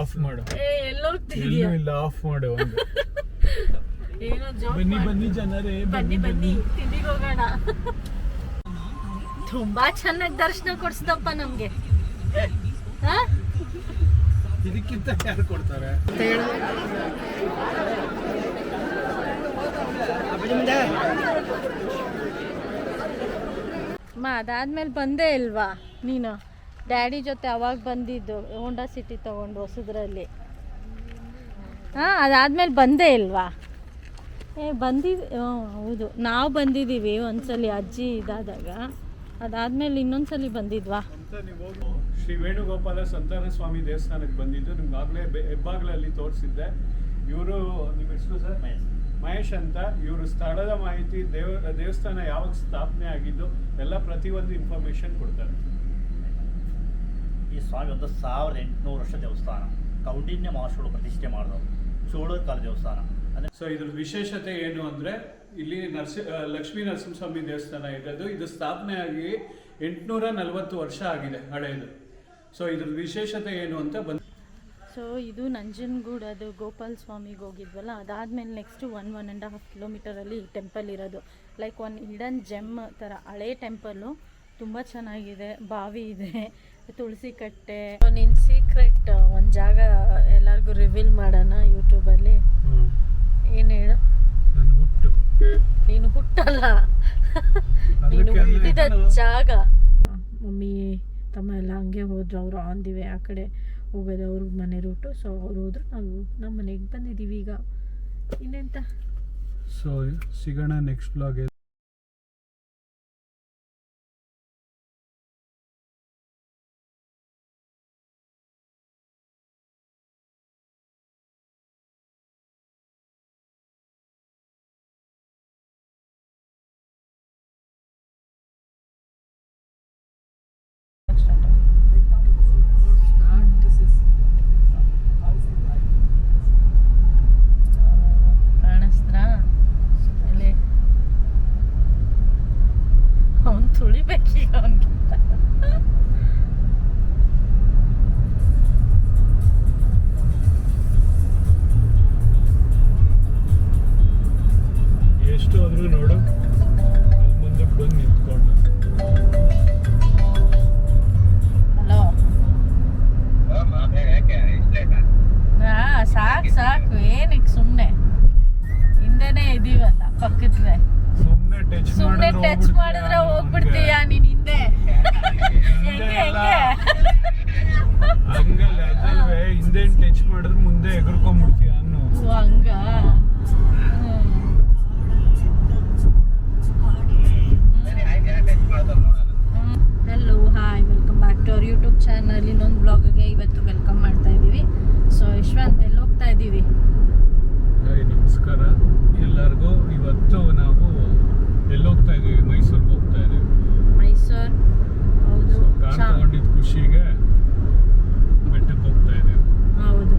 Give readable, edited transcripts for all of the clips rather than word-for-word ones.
Of ಮಾಡು. ಇಲ್ಲ of ಮಾಡು. ಬನ್ನಿ ಜನರೇ, ಬನ್ನಿ ತಿಂಡಿಗೆ ಹೋಗೋಣ. ತುಂಬಾ ಚೆನ್ನಾಗಿ ದರ್ಶನ ಕೊಡ್ಸದಪ್ಪ ನಮ್ಗೆ. ಇದಕ್ಕಿಂತ ಯಾರು ಕೊಡ್ತಾರೆ? ಅದಾದ್ಮೇಲೆ ಬಂದೇ ಇಲ್ವಾ ನೀನು? ಡ್ಯಾಡಿ ಜೊತೆ ಅವಾಗ ಬಂದಿದ್ದು ಹೋಂಡಾ ಸಿಟಿ ತಗೊಂಡು ಹೊಸದ್ರಲ್ಲಿ. ಅದಾದ್ಮೇಲೆ ಬಂದೇ ಇಲ್ವಾ? ಹೌದು, ನಾವು ಬಂದಿದ್ದೀವಿ ಒಂದ್ಸಲಿ ಅಜ್ಜಿ ಇದಾದಾಗ. ಅದಾದ್ಮೇಲೆ ಇನ್ನೊಂದ್ಸಲಿ ಬಂದಿದ್ವಾ? ಶ್ರೀ ವೇಣುಗೋಪಾಲ ಸಂತಾನ ಸ್ವಾಮಿ ದೇವಸ್ಥಾನಕ್ಕೆ ಬಂದಿದ್ದು ನಿಮ್ಗೆ ಆಗಲೇ ಹೆಬ್ಬಾಗ್ಲಲ್ಲಿ ತೋರಿಸಿದ್ದೆ. ಇವರು ನಿಮ್ಮ ಹೆಸರು ಸರ್? ಮಹೇಶ್ ಅಂತ. ಇವರು ಸ್ಥಳದ ಮಾಹಿತಿ, ದೇವಸ್ಥಾನ ಯಾವಾಗ ಸ್ಥಾಪನೆ ಆಗಿದ್ದು ಎಲ್ಲ ಪ್ರತಿಯೊಂದು ಇನ್ಫಾರ್ಮೇಶನ್ ಕೊಡ್ತಾರೆ. ಈ ಸ್ವಾಮಿ ಒಂದು 1800 ವರ್ಷ ದೇವಸ್ಥಾನ. ಕೌಂಡಿನ್ಯ ಮಹರ್ಷಿಗಳು ಪ್ರತಿಷ್ಠೆ ಮಾಡಿದವು. ಚೋಳರ ಕಾಲ ದೇವಸ್ಥಾನ. ಸೊ ಇದ್ರ ವಿಶೇಷತೆ ಏನು ಅಂದರೆ, ಇಲ್ಲಿ ಲಕ್ಷ್ಮೀ ನರಸಿಂಹಸ್ವಾಮಿ ದೇವಸ್ಥಾನ ಇರೋದು. ಇದು ಸ್ಥಾಪನೆ ಆಗಿ 840 ವರ್ಷ ಆಗಿದೆ, ಹಳೆಯದು. ಸೊ ಇದ್ರ ವಿಶೇಷತೆ ಏನು ಅಂತ ಸೊ ಇದು ನಂಜನಗೂಡದು ಗೋಪಾಲ ಸ್ವಾಮಿಗೆ ಹೋಗಿದ್ವಲ್ಲ, ಅದಾದಮೇಲೆ ನೆಕ್ಸ್ಟ್ 1.5 ಕಿಲೋಮೀಟರಲ್ಲಿ ಈ ಟೆಂಪಲ್ ಇರೋದು. ಲೈಕ್ ಒಂದು ಹಿಡನ್ ಜೆಮ್ ಥರ ಹಳೇ ಟೆಂಪಲ್ಲು. ತುಂಬ ಚೆನ್ನಾಗಿದೆ. ಬಾವಿ ಇದೆ, ತುಳಸಿ ಕಟ್ಟೆ. ನಿನ್ನ ಸೀಕ್ರೆಟ್ ಒಂದು ಜಾಗ ಎಲ್ಲರಿಗೂ ರಿವೀಲ್ ಮಾಡೋಣ ಯೂಟ್ಯೂಬಲ್ಲಿ. ಏನು ಹೇಳು? ನೀನು ಹುಟ್ಟಲ್ಲ, ನೀನು ಹುಟ್ಟಿದ ಜಾಗ. ಮಮ್ಮಿ ತಮ್ಮ ಎಲ್ಲ ಹಂಗೆ ಹೋದ್ರು. ಅವರು ಆನ್ ದಿ ವೇ ಆ ಕಡೆ ಹೋಗೋದು ಅವ್ರ ಮನೆ ರೂಟು. ಸೊ ಅವ್ರು ಹೋದ್ರು, ನಾವು ನಮ್ಮ ಮನೆಗೆ ಬಂದಿದ್ದೀವಿ ಈಗ. ಇನ್ನೆಂತ? ಸೊ ಸಿಗೋಣ ನೆಕ್ಸ್ಟ್ ಬ್ಲಾಗ್. ತುಳಿಬೇಕೀಗ ಅವನಿಗಿಂತ. ಎಷ್ಟು ಆದ್ರೂ ನೋಡು, ಅಲ್ಲಿ ಮುಂದೆ ಬಂದು ನಿಂತ್ಕೊಂಡು. ಹಲೋ, ಸಾಕು ಏನಕ್ಕೆ ಸುಮ್ಮನೆ ಹಿಂದೆನೇ ಇದೀವಲ್ಲ ಪಕ್ಕದ. ಸುಮ್ಮನೆ ಟಚ್ ಮಾಡಿದ್ರೆ ಹೋಗ್ಬಿಡ್ತೀಯ ನೀನ್ ಹಿಂದೆ. ಹಂಗಲ್ಲ, ಹಿಂದೆ ಟಚ್ ಮಾಡಿದ್ರೆ ಮುಂದೆ ಎಗರ್ಕೊಂಡ್ಬಿಡ್ತೀಯ ಅನ್ನೋ. ಹಂಗ hello, hi, welcome back to our YouTube channel. ಇನ್ನೊಂದು ಬ್ಲಾಗ್ಗೆ ಇವತ್ತು ವೆಲ್ಕಮ್ ಮಾಡ್ತಾ ಇದ್ದೀವಿ. ಸೊ ಯಶವಂತ್, ಎಲ್ಲಿ ಹೋಗ್ತಾ ಇದ್ದೀವಿ? ನಮಸ್ಕಾರ ಎಲ್ಲರಿಗೂ. ಇವತ್ತು ನಾವು ಎಲ್ಲಿ ಹೋಗ್ತಾ ಇದೀವಿ? ಮೈಸೂರಿಗೆ ಹೋಗ್ತಾ ಇದೀವಿ. ಮೈಸೂರು, ಹೌದು. ತಗೊಂಡಿದ್ದ ಖುಷಿಗೆ ಬೆಟ್ಟಕ್ಕೆ ಹೋಗ್ತಾ ಇದೀವಿ. ಹೌದು.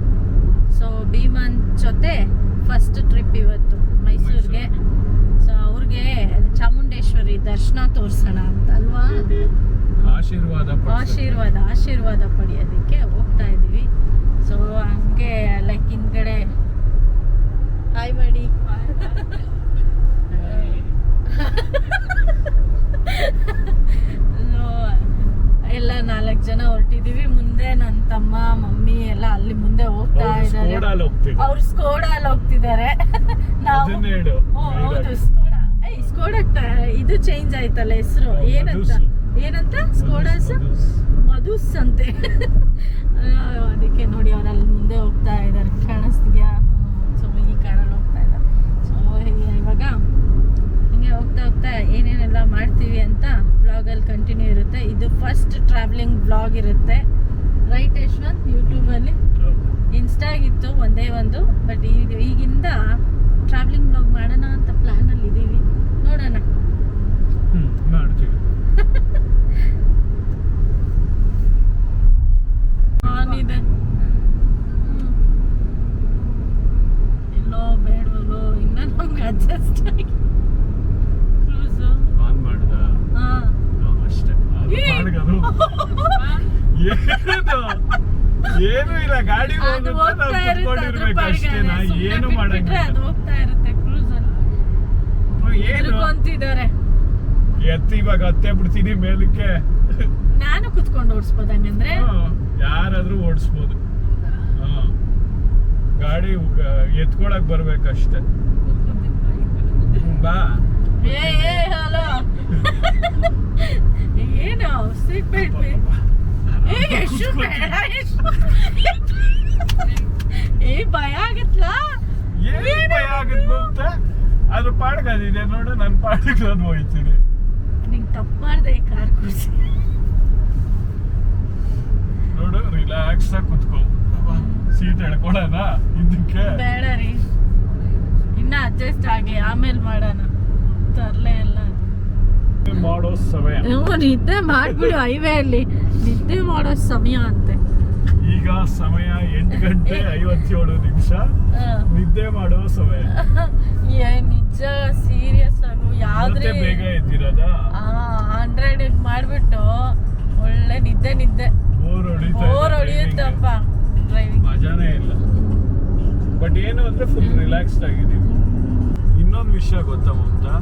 ಸೊ ಭೀಮನ್ ಜೊತೆ ಫಸ್ಟ್ ಟ್ರಿಪ್ ಇವತ್ತು ಮೈಸೂರಿಗೆ. ಸೊ ಅವ್ರಿಗೆ ಚಾಮುಂಡೇಶ್ವರಿ ದರ್ಶನ ತೋರ್ಸೋಣ ಅಂತ ಅಲ್ವಾ? ಆಶೀರ್ವಾದ ಪಡೆಯೋದಕ್ಕೆ ಹೋಗ್ತಾ ಇದೀವಿ. ಸೊ ಹಂಗೆ ಲೈಕ್ ಹಿಂದ್ಗಡೆ ಹಾಯ್ ಮಾಡಿ. ಎಲ್ಲ 4 ಜನ ಹೊರಟಿದೀವಿ. ಮುಂದೆ ನನ್ನ ತಮ್ಮ, ಮಮ್ಮಿ ಎಲ್ಲ ಅಲ್ಲಿ ಮುಂದೆ ಹೋಗ್ತಾ ಇದ್ದಾರೆ. ಅವ್ರು ಸ್ಕೋಡಾಲ್ ಹೋಗ್ತಿದ್ದಾರೆ. ನಾವು ಹೌದು, ಸ್ಕೋಡಾ ಇದು ಚೇಂಜ್ ಆಯ್ತಲ್ಲ ಹೆಸರು. ಏನಂತ ಸ್ಕೋಡಾಸ್ ಮಧುಸ್ ಅಂತೆ. ಅದಕ್ಕೆ ನೋಡಿ ಅವರಲ್ಲಿ ಮುಂದೆ ಹೋಗ್ತಾ ಇದ್ದಾರೆ. ಕಾಣಿಸ್ತಿದ್ಯಾ? ಸೊ ಈ ಕಾರಲ್ಲಿ ಹೋಗ್ತಾ ಇದ್ದಾರೆ. ಸೊ ಇವಾಗ ಹಿಂಗೆ ಹೋಗ್ತಾ ಏನೇನೆಲ್ಲ ಮಾಡ್ತೀವಿ ಅಂತ ಬ್ಲಾಗಲ್ಲಿ ಕಂಟಿನ್ಯೂ ಇರುತ್ತೆ. ಇದು ಫಸ್ಟ್ ಟ್ರಾವೆಲಿಂಗ್ ಬ್ಲಾಗ್ ಇರುತ್ತೆ, ರೈಟ್ ಯಶವಂತ್? ಯೂಟ್ಯೂಬಲ್ಲಿ ಇನ್ಸ್ಟಾಗಿತ್ತು ಒಂದೇ ಒಂದು, ಬಟ್ ಈಗಿಂದ ಟ್ರಾವೆಲಿಂಗ್ ಬ್ಲಾಗ್ ಮಾಡೋಣ ಅಂತ ಪ್ಲ್ಯಾನಲ್ಲಿ ಇದ್ದೀವಿ. ನೋಡೋಣ. ಮಾಡ್ತೀವಿ. ಆನಿದೆ ಎಲ್ಲೋ ಬೇಡವಲ್ಲೋ, ಇನ್ನ ನಮ್ಗೆ ಅಡ್ಜಸ್ಟ್ ಆಗಿ ಕ್ರೂಸು ಆನ್ ಮಾಡ್ದ ಅಷ್ಟೇ. ಏನು ಇಲ್ಲ, ಗಾಡಿ ಅದು ಹೋಗುತ್ತೆ, ಹೋಗ್ತಾ ನಾವು ಇರುತ್ತೆ, ಅದ್ರ ಕುತ್ಕೊಂಡಿರ್ಬೇಕು ಪಾಡಿಗೆ ಅಷ್ಟೇನಾ, ಸುಮ್ನೆ ಏನು ಬಿಟ್ಬಿಟ್ರೆ ಮಾಡಂಗಿಲ್ಲ. ಅದು ಹೋಗ್ತಾ ಇರುತ್ತೆ ಕ್ರೂಸ್ ಅಲ್ಲಿ. ಏನು ಎದ್ರುಕೊಂತಿದ್ದಾರೆ. ಎತ್ತಿ ಇವಾಗ ಹತ್ತೆ ಬಿಡ್ತೀನಿ ಮೇಲಕ್ಕೆ. ನಾನು ಕುತ್ಕೊಂಡು ಓಡಿಸ್ಬೋದು ಹಂಗಂದ್ರೆ. ಯಾರಾದ್ರೂ ಓಡಿಸ್ಬೋದು. ಗಾಡಿ ಎತ್ಕೊಳಕ್ ಬರ್ಬೇಕಷ್ಟೆ. ಬಾ. ಏ ಹಲೋ ಏನು ಸೀಟ್ ಬೆಲ್ಟ್ ಎಷ್ಟು ಬೇಡ, ಏ ಭಯ ಆಗತ್ಲಾ? ಏನ್ ಭಯ ಆಗುತ್ತೆ? ಅದ್ರ ಪಾಡ್ಗೆ ಅದಿದೆ ನೋಡು, ನನ್ನ ಪಾಡಿಗೆ ನಾನು ಹೋಯ್ತೀನಿ. ನಿಂಗೆ ತಪ್ಪು ಮಾಡ್ದೆ ಕಾರ್ ಕೂರಿಸಿ. ನೋಡು, ರಿಲ್ಯಾಕ್ಸ್ ಆಗಿ ಕುತ್ಕೋ. ಸೀಟ್ ಎಳ್ಕೊಳೋಣ ಇದಕ್ಕೆ? ಬೇಡ ರೀ, ಇನ್ನ ಅಡ್ಜಸ್ಟ್ ಆಗಿ ಆಮೇಲೆ ಮಾಡೋಣ. ತರ್ಲೇ ಇಲ್ಲ ಮಾಡೋ ಸಮಯ. ನಿದ್ದೆ ಮಾಡ್ಬಿಡು, ಹೈವೇ ಅಲ್ಲಿ ನಿದ್ದೆ ಮಾಡೋ ಸಮಯ ಅಂತೆ. ಈಗ ಸಮಯ 8:57. ನಿದ್ದೆ ಮಾಡೋ ಸಮಯ. ನಿಜ ಸೀರಿಯಸ್ ಆಗು. ಯಾವ್ದ್ರೆ ಬೇಗ ಎದ್ದಿರೋದ? 100 ಮಾಡ್ಬಿಟ್ಟು ಒಳ್ಳೆ ನಿದ್ದೆ ಬೋರ್ ಹೊಡಿಯುತ್ತಪ್ಪ ಡ್ರೈವಿಂಗ್. ಮಜಾನೇ ಇಲ್ಲ. ಬಟ್ ಏನು ಅಂದ್ರೆ ಫುಲ್ ರಿಲ್ಯಾಕ್ಸ್ಡ್ ಆಗಿದೀವಿ. ಇನ್ನೊಂದು ವಿಷಯ ಗೊತ್ತಾ ಮಮತಾ,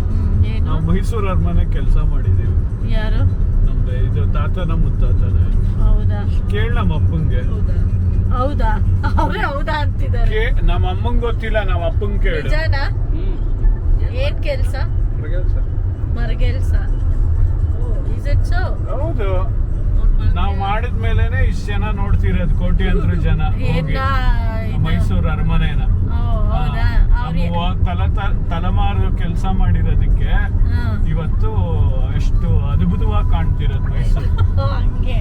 ಏನು? ನಾವು ಮೈಸೂರು ಅರಮನೆ ಕೆಲಸ ಮಾಡಿದೀವಿ. ಯಾರು? ನಮ್ದು ಇದು ತಾತನ ಮುತ್ತಾತನ. ಹೌದಾ? ಕೇಳ ನಮ್ಮ ಅಪ್ಪಂಗೆ. ಹೌದಾ? ಅವ್ರೇ ಹೌದಾ ಅಂತಿದ್ದಾರೆ. ನಮ್ಮ ಅಮ್ಮಂಗ್ ಗೊತ್ತಿಲ್ಲ, ನಮ್ಮ ಅಪ್ಪಂಗ್ ಕೇಳು. ನಿಜಾನಾ? ಏನ್ ಕೆಲ್ಸ? ಮರಗೆಲ್ಸ. Is it so? ಹೌದು. ನಾವು ಮಾಡಿದ್ಮೇಲೆನೆ ಇಷ್ಟು ಜನ ನೋಡ್ತಿರೋದು, ಕೋಟ್ಯಾಂತರ ಜನ ಹೋಗಿ ಮೈಸೂರು ಅರಮನೆನ. ಹೌದಾ? ತಲೆಮಾರು ಕೆಲಸ ಮಾಡಿರೋದಕ್ಕೆ ಇವತ್ತು ಎಷ್ಟು ಅದ್ಭುತವಾಗಿ ಕಾಣ್ತಿರೋದು ಮೈಸೂರು. ಹಂಗೆ.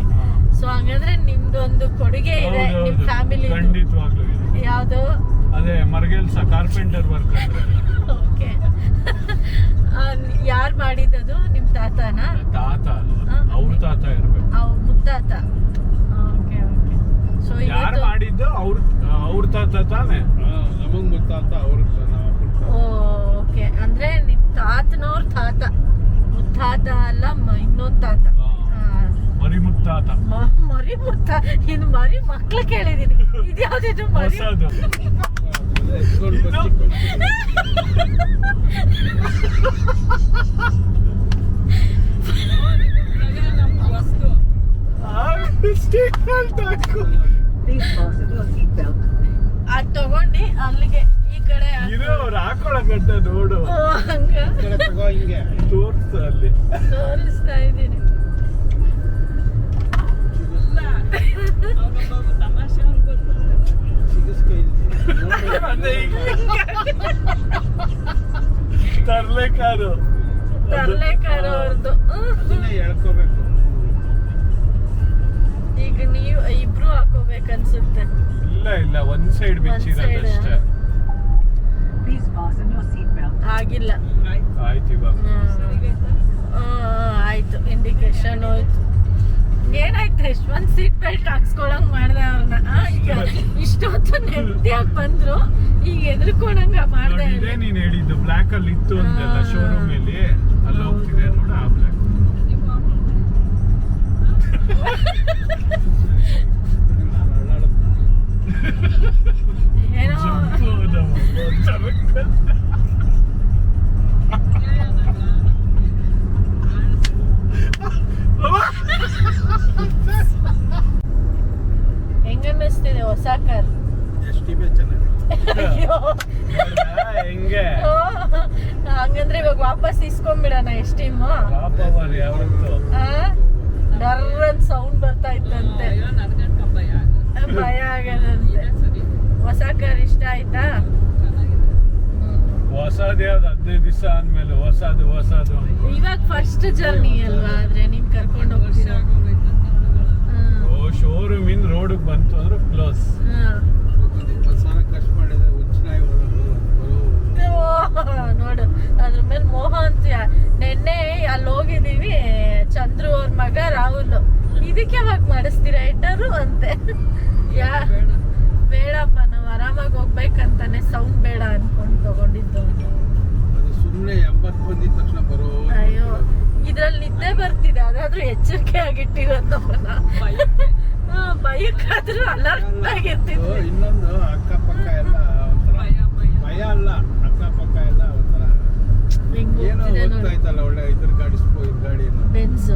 ಸೊ ಹಂಗಂದ್ರೆ ನಿಮ್ದೊಂದು ಕೊಡುಗೆ ಇದೆ ನಿಮ್ ಫ್ಯಾಮಿಲಿ. ಖಂಡಿತವಾಗ್ಲೂ ಇದೆ. ಯಾವ್ದು? ಅದೇ ಮರಗೆಲ್ಸ, ಕಾರ್ಪೆಂಟರ್ ವರ್ಕ್ ಅಂದ್ರೆ. ಓಕೆ. ಯಾರು ಮಾಡಿದ್ದದು? ನಿಮ್ ತಾತನ? ತಾತ ಅಲ್ಲ, ಅವ್ರ ತಾತ ಇರ್ಬೇಕು. ಮುತ್ತಾತ. Okay okay. ಸೊ ಯಾರು ಮಾಡಿದ್ದು? ಅವ್ರ ತಾತ ತಾನೆ. ನಮಗ್ ಮುತ್ತಾತ ಅವ್ರ. ಓಕೆ, ಅಂದ್ರೆ ನಿಮ್ ತಾತನವ್ರ ತಾತ, ಮುತ್ತಾತ ಅಲ್ಲ ಇನ್ನೊಂದ್ ತಾತ. ಮರಿ ಮುತ್ತಾತ. ಮರಿ ಮುತ್ತ. ಇನ್ನು ಮರಿ ಮಕ್ಳು ಕೇಳಿದೀನಿ. ಇದ್ಯಾವ್ದಿದು ಮರಿ? ಹೊಸದು. ಅದ್ ತಗೊಂಡು ಅಲ್ಲಿಗೆ ಈ ಕಡೆ ಇದು ಅವ್ರು ಹಾಕೊಳಕಂತ ನೋಡು. ಹಂಗ ಹಿಂಗೆ ತೋರ್ಸ ಅಲ್ಲಿ. ತೋರಿಸ್ತಾ ಇದ್ದೀನಿ. ತರ್ಲೇಕಾರು ಅವ್ರದ್ದು. ಹೇಳ್ಕೋಬೇಕು. ಈಗ ನೀವು ಇಬ್ರು ಹಾಕೋಬೇಕನ್ಸುತ್ತೆ. ಇಲ್ಲ ಒಂದ್ ಸೈಡ್ ಬಿಚ್ಚಿರೋದಷ್ಟೇ. ಆಗಿಲ್ಲ. ಆಯ್ತು ಇವಾಗ. ಆಯ್ತು, ಇಂಡಿಕೇಶನ್ ಹೋಯ್ತು. ಏನಾಯ್ತು ಯಶ್ವಂತ್? ಸೀಟ್ ಬೆಲ್ಟ್ ಹಾಕ್ಸ್ಕೊಳಂಗ್ ಮಾಡ್ದೆ ಅವ್ರನ್ನ. ಈಗ ಇಷ್ಟೊತ್ತು ನೆಮ್ಮದಿಯಾಗಿ ಬಂದ್ರು, ಈಗ ಎದ್ರುಕೊಂಡಂಗ ಮಾಡ್ದೆ. ಇದೇ ನೀನ್ ಹೇಳಿದ್ದು ಬ್ಲಾಕ್ ಅಲ್ಲಿ ಇತ್ತು ಅಂತೆಲ್ಲ ಶೋರೂಮ್ ಅಲ್ಲಿ, ಅಲ್ಲಿ ಹೋಗ್ತಿದೆ ನೋಡ ಆ ಬ್ಲಾಕ್. ಏನೋ ಹೆಂಗನ್ನಿಸ್ತಿದೆ ಹೊಸ ಕಾರ್? ಹೆಂಗೆ? ಹಂಗಂದ್ರೆ ಇವಾಗ ವಾಪಸ್ ಇಸ್ಕೊಂಡ್ಬಿಡೋಣ ಎಸ್ಟೀಮ್. ಡರ್ರನ್ ಸೌಂಡ್ ಬರ್ತಾ ಇತ್ತಂತೆ, ಭಯ ಆಗದಂತೆ. ಹೊಸ ಕಾರ್ ಇಷ್ಟ ಆಯ್ತಾ? ಹೊಸದ್ ಯಾವ್ದು? 15 ದಿವಸ ಆದ್ಮೇಲೆ ಹೊಸದು ಇವಾಗ ಫಸ್ಟ್ ಜರ್ನಿ ಅಲ್ವಾ, ಆದ್ರೆ ನೀನ್ ಕರ್ಕೊಂಡು ಹೋಗ್ತೀರಾ? ಶೋರೂಮ್ ಇಂದ ರೋಡ್ ಬಂತು ಅಂದ್ರೆ ಕ್ಲೋಸ್. ಖರ್ಚು ಮಾಡಿದ್ರೆ ನೋಡು, ಅದ್ರ ಮೇಲೆ ಮೋಹ ಅಂತೀಯ. ನೆನ್ನೆ ಅಲ್ಲಿ ಹೋಗಿದೀವಿ, ಚಂದ್ರು ಅವ್ರ ಮಗ ರಾಹುಲ್, ಇದಕ್ಕೆ ಯಾವಾಗ ಮಾಡಿಸ್ತೀರಾ ಎಡ್ಡರು ಅಂತೆ. ಬೇಡಪ್ಪ, ನಾವು ಆರಾಮಾಗಿ ಹೋಗ್ಬೇಕಂತಾನೆ ಸೌಂಡ್ ಬೇಡ ಅನ್ಕೊಂಡು ತಗೊಂಡಿದ್ದು. ಸುಮ್ಮನೆ 80 ಬಂದಿದ ತಕ್ಷಣ ಬರೋ. ಅಯ್ಯೋ, ಇದ್ರಲ್ಲಿ ನಿದ್ದೆ ಬರ್ತಿದೆ, ಅದಾದ್ರೂ ಎಚ್ಚರಿಕೆ ಆಗಿಟ್ಟಿರೋದು ನಮ್ಮನ್ನ. ಭಯ ಭಯಕ್ಕಾದ್ರೂ ಅಲರ್ಟ್ ಆಗಿರ್ತಿದ್ವಿ. ಇನ್ನೊಂದು ಅಕ್ಕಪಕ್ಕ ಎಲ್ಲ ಒಂಥರ ಭಯ ಅಲ್ಲ, ಅಕ್ಕಪಕ್ಕ ಎಲ್ಲ ಒಂಥರ ಹೆಂಗ್ ಏನೋ ಹೋಗ್ತಿದೆ ನೋಡಿ ಗೊತ್ತಾಯ್ತಲ್ಲ, ಒಳ್ಳೆ ಇದ್ರ ಗಾಡಿ ಬೆನ್ಸ್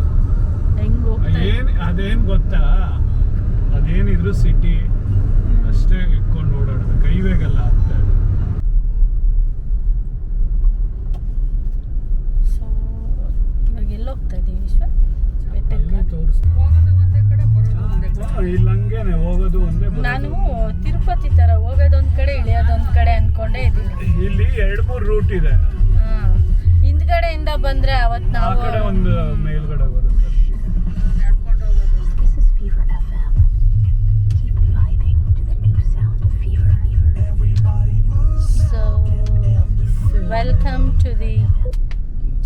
ಹೆಂಗ್ ಹೋಗ್ತಾ ಇದೆ. ಅದೇನ್ ಗೊತ್ತಾ, ಅದೇನಿದ್ರು ಸಿಟಿ ಅಷ್ಟೇ ಇಟ್ಕೊಂಡು ಓಡಾಡೋದು, ಕೈವೇಗಲ್ಲ ಆಗ್ತಾ ಇದೆ. ಸೊ ಇವಾಗ ಎಲ್ಲಿ ಹೋಗ್ತಾ ಇದೀವಿ ವಿಶ್ವ? ಬೆಟ್ಟಕ್ಕೆ. ಇಲ್ಲಿ ಹಂಗೇನೆ ಹೋಗೋದು ಒಂದೇ ಬರೋದು. ನಾನು ತಿರುಪತಿ ತರ ಹೋಗೋದೊಂದ್ ಕಡೆ ಇಳಿಯೋದೊಂದ್ ಕಡೆ ಅನ್ಕೊಂಡೇ ಇದೀನಿ. ಇಲ್ಲಿ 2-3 ರೂಟ್ ಇದೆ. ಹಿಂದ್ಗಡೆಯಿಂದ ಬಂದ್ರೆ ಅವತ್ ಆ ನಾವು ಕಡೆ ಒಂದು ಮೇಲ್ಗಡೆ ಬರುತ್ತೆ. This is Fever FM. Keep vibing to the new sound of Fever. So welcome to the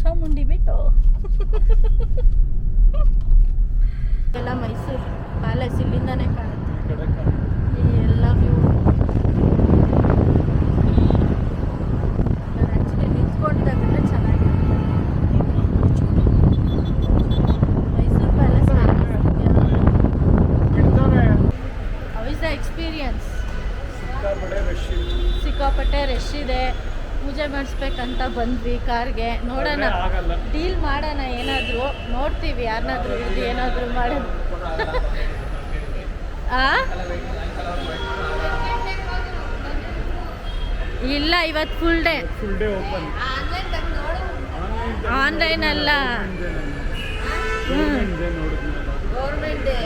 Chamundi Betta. ಎಲ್ಲ ಮೈಸೂರು ಪ್ಯಾಲೇಸ್ ಇಲ್ಲಿಂದಾನೇ ಕಾಣುತ್ತೆ, ಈ ಕಡೆ ಈ ಎಲ್ಲ ವ್ಯೂ. ನಾನು ಆ್ಯಕ್ಚುಲಿ ನಿಂತ್ಕೊಂಡಿದ್ದಾಗಲೇ ಚೆನ್ನಾಗಿದೆ. Mysuru palace how is the experience? ಸಿಕ್ಕಾಪಟ್ಟೆ ರಶ್ ಇದೆ. ಪೂಜೆ ಮಾಡಿಸ್ಬೇಕಂತ ಬಂದ್ವಿ ಕಾರ್ಗೆ. ನೋಡೋಣ, ಆಗಲ್ಲ. ಡೀಲ್ ಮಾಡೋಣ, ಏನಾದರೂ ನೋಡ್ತೀವಿ, ಯಾರನ್ನಾದ್ರೂ ಹಿಡಿದು ಏನಾದರೂ ಮಾಡೋಣ. ಇಲ್ಲ, ಇವತ್ತು ಫುಲ್ ಡೇ. ಓಪನ್. ಆನ್ಲೈನ್ ಅಲ್ಲ, Government day.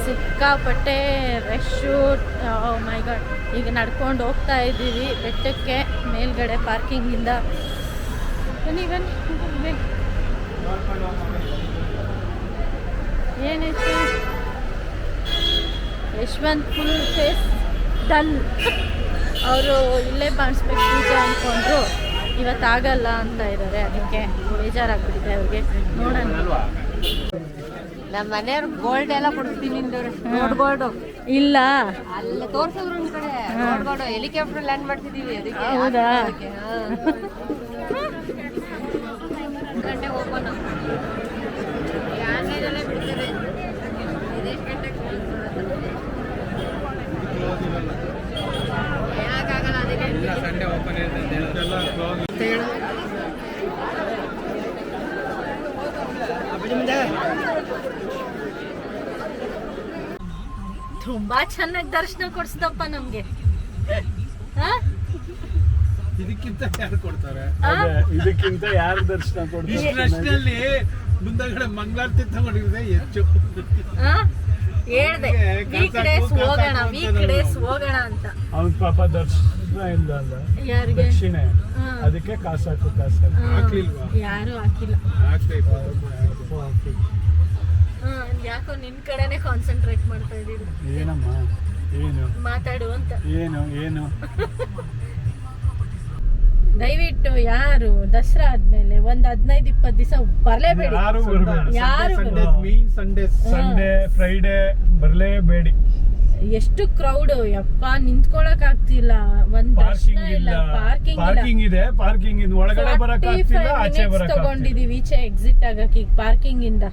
ಸಿಕ್ಕಾಪಟ್ಟೆ ರಶ್ಶು. ಮೈ ಗಾಡ್, ಈಗ ನಡ್ಕೊಂಡು ಹೋಗ್ತಾ ಇದ್ದೀವಿ ಬೆಟ್ಟಕ್ಕೆ, ಮೇಲ್ಗಡೆ ಪಾರ್ಕಿಂಗಿಂದ. ಬನ್ನಿ ಬನ್ನಿ ಬನ್ನಿ. ಏನಾಯ್ತು? Yashwant full face dull. ಅವರು ಇಲ್ಲೇ ಮಾಡಿಸ್ಬೇಕು ಪೂಜೆ ಅಂದ್ಕೊಂಡ್ರು, ಇವತ್ತಾಗಲ್ಲ ಅಂತ ಇದ್ದಾರೆ. ಅದಕ್ಕೆ ಬೇಜಾರಾಗ್ಬಿಟ್ಟಿದೆ ಅವ್ರಿಗೆ. ನೋಡೋಣ. ನಮ್ಮ ಮನೆಯವ್ರು ಗೋಲ್ಡ್ ಎಲ್ಲ ಕೊಡ್ತೀನಿ ಗೋಲ್ಡ್ ಇಲ್ಲ, ಅಲ್ಲ ತೋರ್ಸಿದ್ರು ಒಂದ್ ಕಡೆ ಗೋಲ್ಡ್ ಹೆಲಿಕಾಪ್ಟರ್ ಲ್ಯಾಂಡ್ ಮಾಡ್ತಿದೀವಿ. ಅದಕ್ಕೆ ಹೌದಾ? ಗಂಟೆ ಓಪನ್ ಆನ್ಲೈನಲ್ಲೇ ಬಿಡ್ತಾರೆ. ಇದೆಷ್ಟು ಗಂಟೆಗೆ ಹೇಳಕ್ಕಾಗಲ್ಲ. ಅದಕ್ಕೆ ಸಂಡೇ ಓಪನ್ ಇರುತ್ತೆ ಅಂತ ಹೇಳಿ. ತುಂಬಾ ಚೆನ್ನಾಗಿ ದರ್ಶನ ಕೊಡ್ಸ್ದಪ್ಪ ನಮ್ಗೆ. ಇದಕ್ಕಿಂತ ಯಾರು ಕೊಡ್ತಾರೆ? ಇದಕ್ಕಿಂತ ಯಾರು ದರ್ಶನ ಕೊಡ್ತಾರೆ? ಇಷ್ಟರಲ್ಲಿ ಮುಂದಗಡೆ ಮಂಗಳಾರತಿ ತಗೊಂಡಿದ್ರೆ ಹೆಚ್ಚು. ಹೇಳ್ದೆ ವೀಕ್ಡೇಸ್ ಹೋಗೋಣ, ವೀಕ್ಡೇಸ್ ಹೋಗೋಣ ಅಂತ. ಅವ್ನ ಪಾಪ ದರ್ಶನ ಇಲ್ಲ ಅಲ್ಲ, ಯಾರಿಗೆ? ದಕ್ಷಿಣೆ. ಅದಕ್ಕೆ ಕಾಸಾಕು. ಹಾಕ್ಲಿಲ್ವಾ? ಯಾರು ಹಾಕಿಲ್ಲ. ಯಾಕೋ ನಿನ್ ಕಡೆನೆ ಕಾನ್ಸಂಟ್ರೇಟ್ ಮಾಡ್ತಾ ಇದೀವಿ. ಏನಮ್ಮ ಏನು ಮಾತಾಡು ಅಂತ. ಏನು ದಯವಿಟ್ಟು ಯಾರು ದಸರಾ ಆದ್ಮೇಲೆ ಒಂದ್ 15-20 ದಿವಸ ಬರ್ಲೇಬೇಡಿ. ಯಾರು ಬರ್ಬೇಡಿ. ಯಾರು ಸಂಡೇ ಫ್ರೈಡೇ ಬರ್ಲೇಬೇಡಿ. ಎಷ್ಟು ಕ್ರೌಡ್ ಯಪ್ಪ, ನಿಂತ್ಕೊಳಕ್ ಆಗ್ತಿಲ್ಲ. ಒಂದ್ ದರ್ಶನ ಇಲ್ಲ, ಪಾರ್ಕಿಂಗ್ ಇದೆ. ಪಾರ್ಕಿಂಗ್ ಇಂದ ಒಳಗಡೆ ಬರಕ್ ಆಗ್ತಿಲ್ಲ, ಆಚೆ ಬರಕ್ ತಗೊಂಡಿದೀವಿ ಈಚೆ ಎಕ್ಸಿಟ್ ಆಗಕ್ಕೆ ಪಾರ್ಕಿಂಗ್ ಇಂದ.